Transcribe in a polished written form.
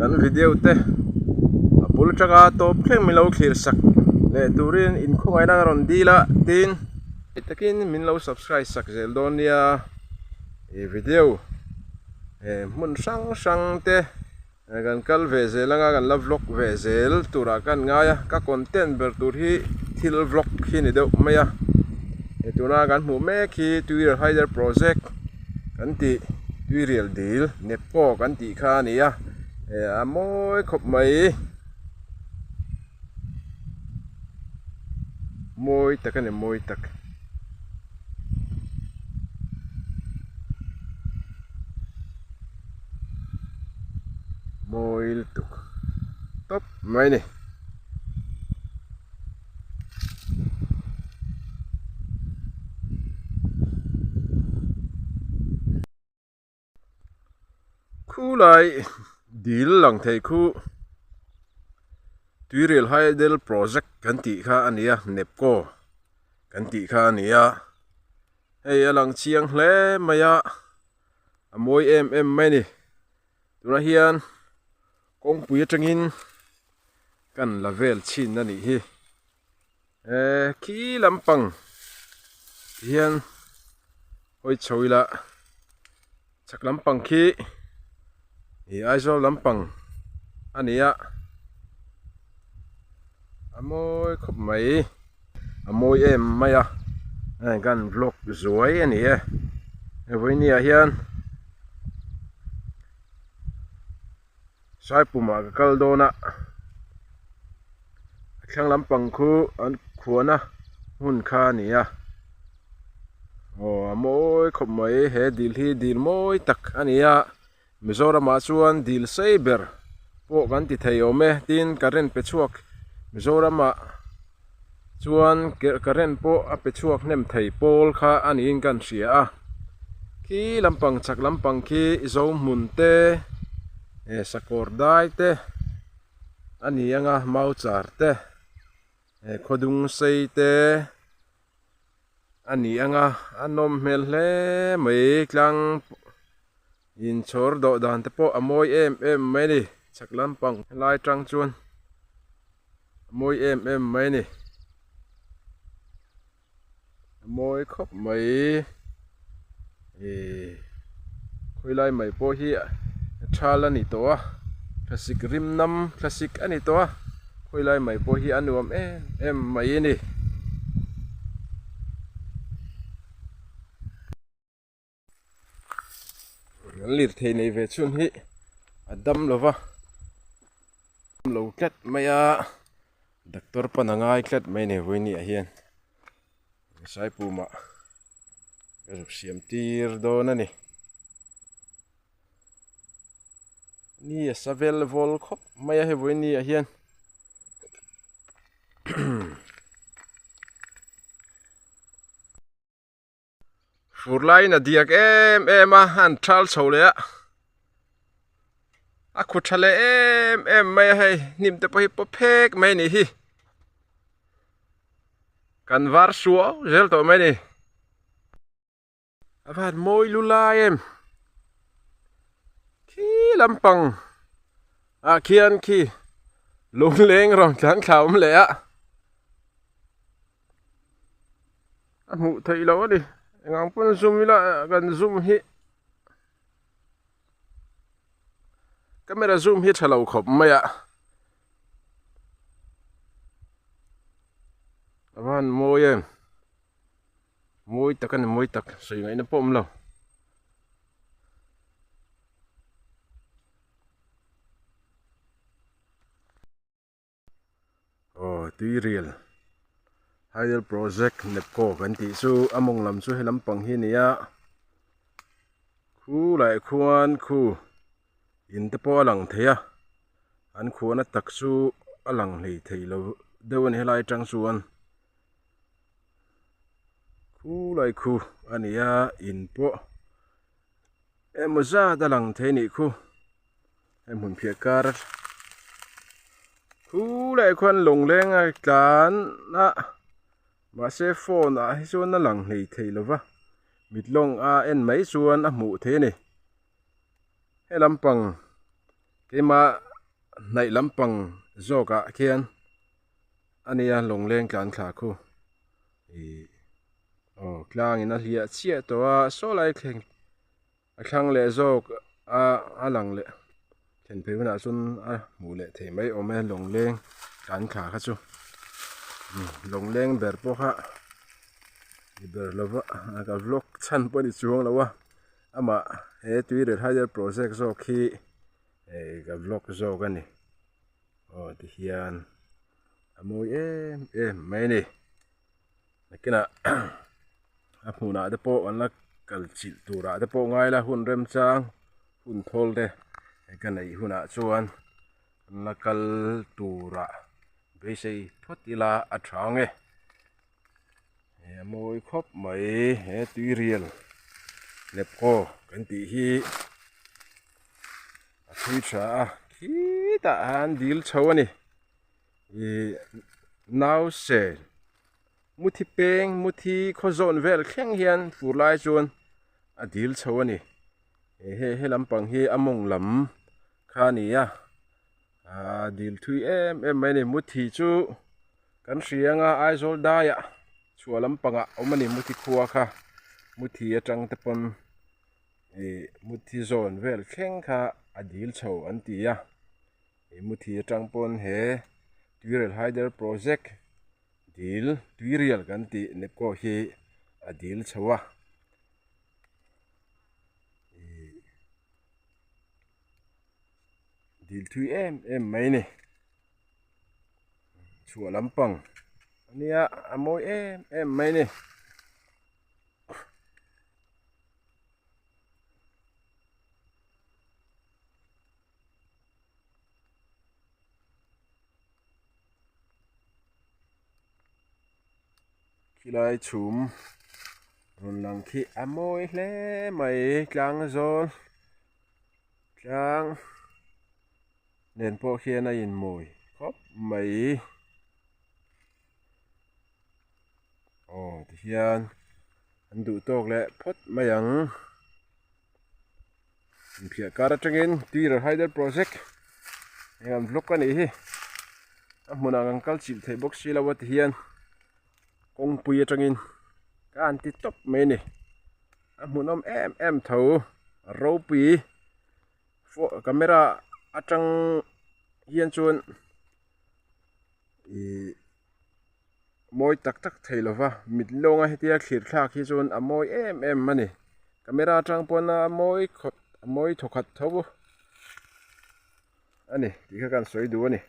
kan video te apul chaka top khleng milo clear sak le turin in khongai na ron dila tin takin min lo subscribe sak zel don ya e video mun sang te kan kal ve zelanga kan la vlog ve zel tura kan ngaya ka content ber tur hi thil vlog hi ni deuh maya e tuna kan mu me khi Twitter hider project kan ti Twitter deal nepo kan ti kha ni ya amoi khop mai moi tak ne moi tak moi tuk top mai ni khu lại deal lang thei khu Twitter hider project kan ti kha ania nepco kan ti kha ania hey alang chiang hle maya amoi em mai ni tuna hian kong pui atangin kan lavel chin na ni hi khi lampang hian hoi choila chak lampang khi hi aizo lampang ania amoi khop mai amoi em maya kan vlog zuai ani voi nia hian sai puma kal dona khang lampang khu an khuana hun kha nia amoi khop mai he dil hi dil moi tak ania Mizoram chuan dil saber po kan ti thei ome tin karen pe chuak Mizoram chuan karen po a pe chuak nem thei pol kha ani in kan ria a khi lampang chak lampang khi zo mun te sakor dai te ani anga mau char te khodung sei te ani anga anom mel hle mai klang in chor do dan te po amoi em mai ni chak lampang lai tang chuan amoi em mai ni amoi khop mai khoi lai mai po hi thal ani to a classic rim nam classic ani to a khoi lai mai po hi anuam em mai ni lir thei nei ve chun hi adam lova lo klet maya doctor panangai klet mai ne voini a hian sai puma rup siam tir do na ni savel vol khop maya he voini a hian furlai na diak em a han thal chole a khuthale em mai hei nim te pahi po phek mai ni hi kan var suo zel to mai ni avan moi lula em khi lampang a khian khi lung leng rong chan khawm le a mu thei lo đi ngang pun zoom la kan zoom hi camera zoom hi thalo khop maya avan moi em moi takan moi tak sei ngai na pom lo Twitter hider project nepco kan ti su among lam chu he lampang hi nia khu lai khuan khu in te po lang theya an khuana tak chu alang hlei thei lo dewan helai tang chuan khu lai khu ania in po emoza dalang thei ni khu em hun phia kar khu lai khuan long leng a tlan na ma se phone a hi chuan na lang hlei thei lova mitlong a en mai chuan a mu the ni he lampang kema nai lampang zoka khian ania longleng kan thla khu i tlang in a hlia chia to a so lai thleng a thlang le zok a lang le then pe na chun a mu le thei mai ome longleng kan kha kha chu longleng ber po kha i ber lova ka vlog chan po ni chuang lawa ama he tui higher project zo khi ka vlog zo ka ni ti hian amoi mai ni nakina apuna de po an la kal chil tura de po ngai la hun rem chang hun thol de ka nei huna chuan an la kal tura be sei thotila a thange amoi khop mai he tui riel lep ko kan ti hi a thui tha khi ta an dil chawani i now se muthi peng muthi khozon vel khleng hian fur lai chuan a dil chawani he lampang hi among lam kha ni a dil thui em mai ni muthi chu kan hrianga aizol daya chua lampanga omani muthi khuwa kha muthi atang te pon muthi zon vel khleng kha a dil chaw an ti a muthi atang pon he tuirel haider project dil tuirial kan ti nepko hi a dil chawa dil thui em mai ni chua lampang ania amoi em mai ni kilai chum ron lang khi amoi hle mai tlang zol tlang nen po khian a in mui khop mai ti hian an du tok le phot mayang phia kar atangin tuir haider project engam vlog ka ni hi a hmuna angkal chil thei box sila wat hian kong pui atangin ka an ti top mai ni a hmunom em tho ro pi camera atang hian chuan moi tak theilova mitlonga hetia thlir thlak hi chuan a moi em mani camera atang pona moi thokhat thobu ani ti kha kan soi du ani